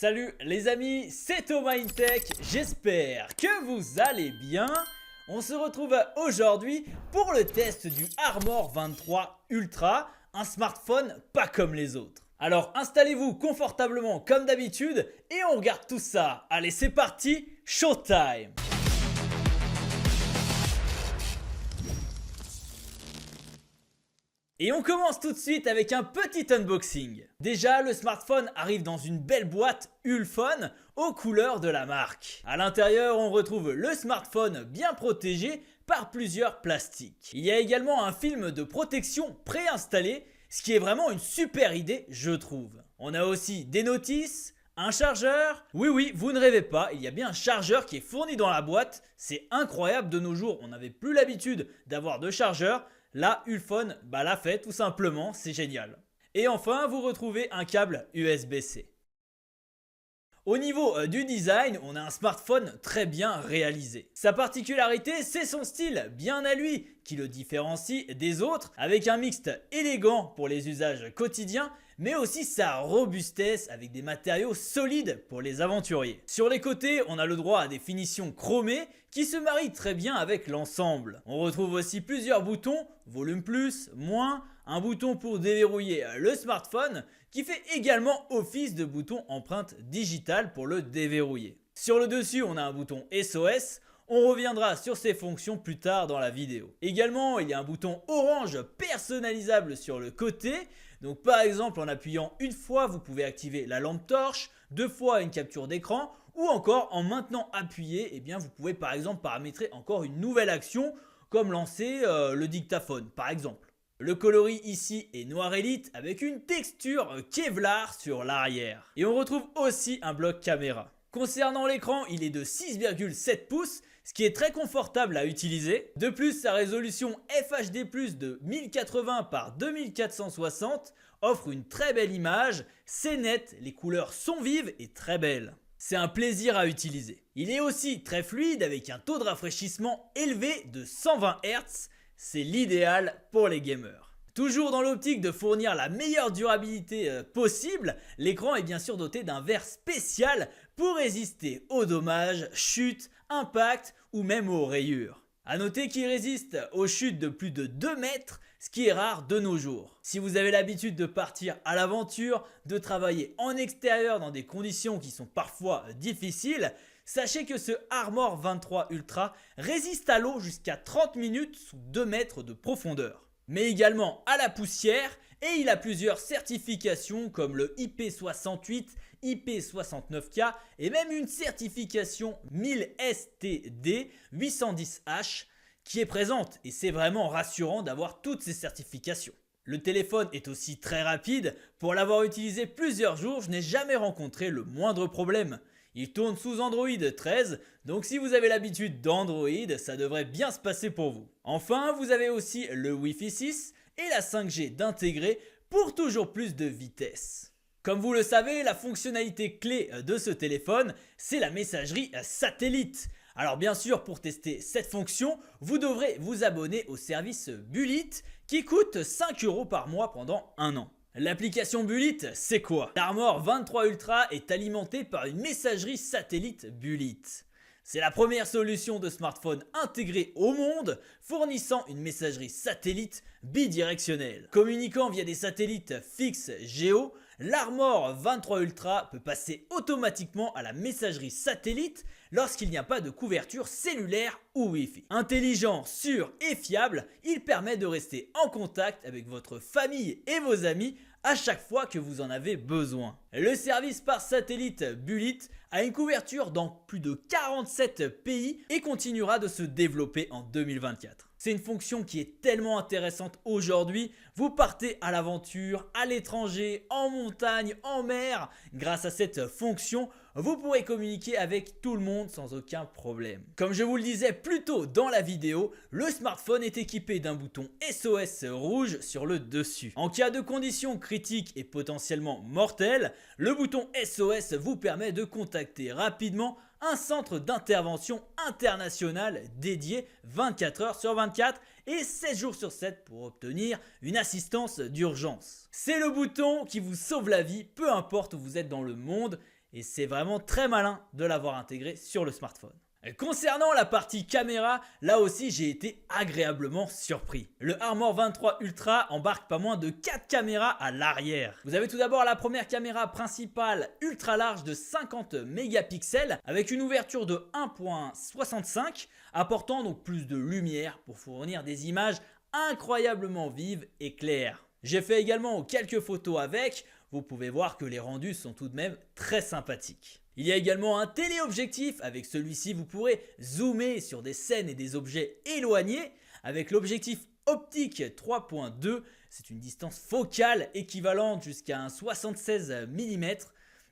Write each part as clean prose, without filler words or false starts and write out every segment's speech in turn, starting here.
Salut les amis, c'est Thomas InTech, j'espère que vous allez bien. On se retrouve aujourd'hui pour le test du Armor 23 Ultra, un smartphone pas comme les autres. Alors installez-vous confortablement comme d'habitude et on regarde tout ça. Allez c'est parti, showtime! Et on commence tout de suite avec un petit unboxing. Déjà, le smartphone arrive dans une belle boîte Ulfone aux couleurs de la marque. À l'intérieur, on retrouve le smartphone bien protégé par plusieurs plastiques. Il y a également un film de protection préinstallé, ce qui est vraiment une super idée, je trouve. On a aussi des notices, un chargeur. Oui, vous ne rêvez pas, il y a bien un chargeur qui est fourni dans la boîte. C'est incroyable de nos jours, on n'avait plus l'habitude d'avoir de chargeur. Là, Ulfone l'a fait tout simplement, c'est génial. Et enfin, vous retrouvez un câble USB-C. Au niveau du design, on a un smartphone très bien réalisé. Sa particularité, c'est son style bien à lui, qui le différencie des autres, avec un mixte élégant pour les usages quotidiens, mais aussi sa robustesse avec des matériaux solides pour les aventuriers. Sur les côtés, on a le droit à des finitions chromées qui se marient très bien avec l'ensemble. On retrouve aussi plusieurs boutons, volume plus, moins, un bouton pour déverrouiller le smartphone qui fait également office de bouton empreinte digitale pour le déverrouiller. Sur le dessus, on a un bouton SOS. On reviendra sur ces fonctions plus tard dans la vidéo. Également, il y a un bouton orange personnalisable sur le côté. Donc par exemple, en appuyant une fois, vous pouvez activer la lampe torche, deux fois une capture d'écran, ou encore en maintenant appuyé, vous pouvez par exemple paramétrer encore une nouvelle action, comme lancer le dictaphone par exemple. Le coloris ici est noir élite avec une texture Kevlar sur l'arrière. Et on retrouve aussi un bloc caméra. Concernant l'écran, il est de 6,7 pouces, ce qui est très confortable à utiliser. De plus, sa résolution FHD+ de 1080 par 2460 offre une très belle image, c'est net, les couleurs sont vives et très belles. C'est un plaisir à utiliser. Il est aussi très fluide avec un taux de rafraîchissement élevé de 120 Hz, c'est l'idéal pour les gamers. Toujours dans l'optique de fournir la meilleure durabilité possible, l'écran est bien sûr doté d'un verre spécial pour résister aux dommages, chutes, impacts ou même aux rayures. A noter qu'il résiste aux chutes de plus de 2 mètres, ce qui est rare de nos jours. Si vous avez l'habitude de partir à l'aventure, de travailler en extérieur dans des conditions qui sont parfois difficiles, sachez que ce Armor 23 Ultra résiste à l'eau jusqu'à 30 minutes sous 2 mètres de profondeur. Mais également à la poussière, et il a plusieurs certifications comme le IP68, IP69K et même une certification 1000 STD 810H qui est présente, et c'est vraiment rassurant d'avoir toutes ces certifications. Le téléphone est aussi très rapide, pour l'avoir utilisé plusieurs jours, je n'ai jamais rencontré le moindre problème. Il tourne sous Android 13, donc si vous avez l'habitude d'Android, ça devrait bien se passer pour vous. Enfin, vous avez aussi le Wi-Fi 6 et la 5G d'intégrer pour toujours plus de vitesse. Comme vous le savez, la fonctionnalité clé de ce téléphone, c'est la messagerie satellite. Alors bien sûr, pour tester cette fonction, vous devrez vous abonner au service Bullet qui coûte 5 € par mois pendant 1 an. L'application Bullet, c'est quoi? L'Armor 23 Ultra est alimenté par une messagerie satellite Bullet. C'est la première solution de smartphone intégrée au monde fournissant une messagerie satellite bidirectionnelle. Communiquant via des satellites fixes géo, l'Armor 23 Ultra peut passer automatiquement à la messagerie satellite lorsqu'il n'y a pas de couverture cellulaire ou Wi-Fi. Intelligent, sûr et fiable, il permet de rester en contact avec votre famille et vos amis à chaque fois que vous en avez besoin. Le service par satellite Bullet a une couverture dans plus de 47 pays et continuera de se développer en 2024. C'est une fonction qui est tellement intéressante aujourd'hui. Vous partez à l'aventure, à l'étranger, en montagne, en mer. Grâce à cette fonction, vous pourrez communiquer avec tout le monde sans aucun problème. Comme je vous le disais plus tôt dans la vidéo, le smartphone est équipé d'un bouton SOS rouge sur le dessus. En cas de conditions critiques et potentiellement mortelles, le bouton SOS vous permet de contacter rapidement un centre d'intervention international dédié 24 heures sur 24 et 7 jours sur 7 pour obtenir une assistance d'urgence. C'est le bouton qui vous sauve la vie, peu importe où vous êtes dans le monde. et c'est vraiment très malin de l'avoir intégré sur le smartphone. Concernant la partie caméra, là aussi j'ai été agréablement surpris. Le Armor 23 Ultra embarque pas moins de 4 caméras à l'arrière. Vous avez tout d'abord la première caméra principale ultra large de 50 mégapixels avec une ouverture de 1.65 apportant donc plus de lumière pour fournir des images incroyablement vives et claires. J'ai fait également quelques photos avec, vous pouvez voir que les rendus sont tout de même très sympathiques. Il y a également un téléobjectif, avec celui-ci vous pourrez zoomer sur des scènes et des objets éloignés. Avec l'objectif optique 3.2, c'est une distance focale équivalente jusqu'à un 76 mm.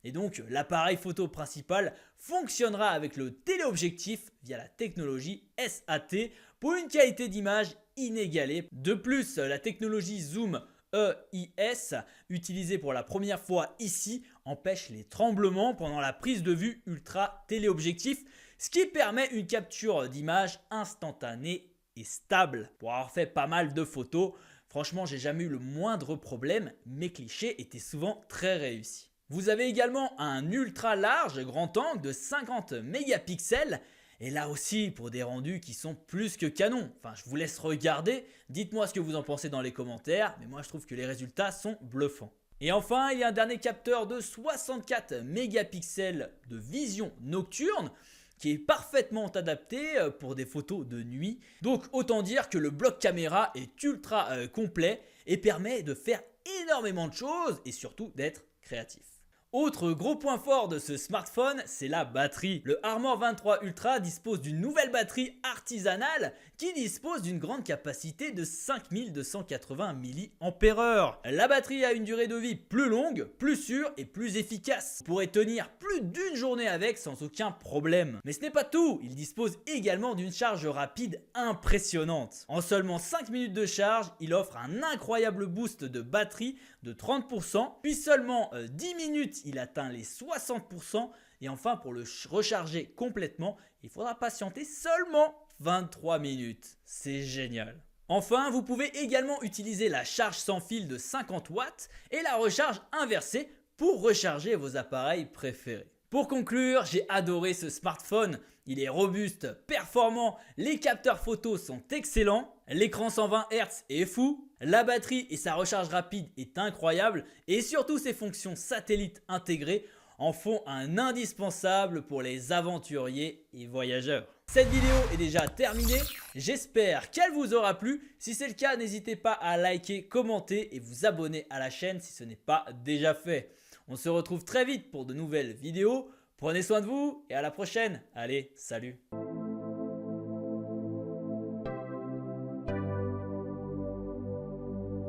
Et donc l'appareil photo principal fonctionnera avec le téléobjectif via la technologie SAT pour une qualité d'image inégalée. De plus, la technologie Zoom EIS, utilisée pour la première fois ici, empêche les tremblements pendant la prise de vue ultra téléobjectif, ce qui permet une capture d'image instantanée et stable. Pour avoir fait pas mal de photos, franchement j'ai jamais eu le moindre problème, mes clichés étaient souvent très réussis. Vous avez également un ultra large grand angle de 50 mégapixels. Et là aussi, pour des rendus qui sont plus que canons. Enfin, je vous laisse regarder. Dites-moi ce que vous en pensez dans les commentaires. Mais moi, je trouve que les résultats sont bluffants. Et enfin, il y a un dernier capteur de 64 mégapixels de vision nocturne qui est parfaitement adapté pour des photos de nuit. Donc, autant dire que le bloc caméra est ultra complet et permet de faire énormément de choses et surtout d'être créatif. Autre gros point fort de ce smartphone, c'est la batterie. Le Armor 23 Ultra dispose d'une nouvelle batterie artisanale qui dispose d'une grande capacité de 5280 mAh. La batterie a une durée de vie plus longue, plus sûre et plus efficace. Vous pourrez tenir plus d'une journée avec sans aucun problème. Mais ce n'est pas tout, il dispose également d'une charge rapide impressionnante. En seulement 5 minutes de charge, il offre un incroyable boost de batterie de 30%, puis seulement 10 minutes il atteint les 60% et enfin pour le recharger complètement, il faudra patienter seulement 23 minutes. C'est génial. Enfin, vous pouvez également utiliser la charge sans fil de 50 watts et la recharge inversée pour recharger vos appareils préférés. Pour conclure, j'ai adoré ce smartphone. Il est robuste, performant, les capteurs photos sont excellents, l'écran 120 Hz est fou, la batterie et sa recharge rapide est incroyable et surtout ses fonctions satellites intégrées en font un indispensable pour les aventuriers et voyageurs. Cette vidéo est déjà terminée, j'espère qu'elle vous aura plu. Si c'est le cas, n'hésitez pas à liker, commenter et vous abonner à la chaîne si ce n'est pas déjà fait. On se retrouve très vite pour de nouvelles vidéos. Prenez soin de vous et à la prochaine. Allez, salut!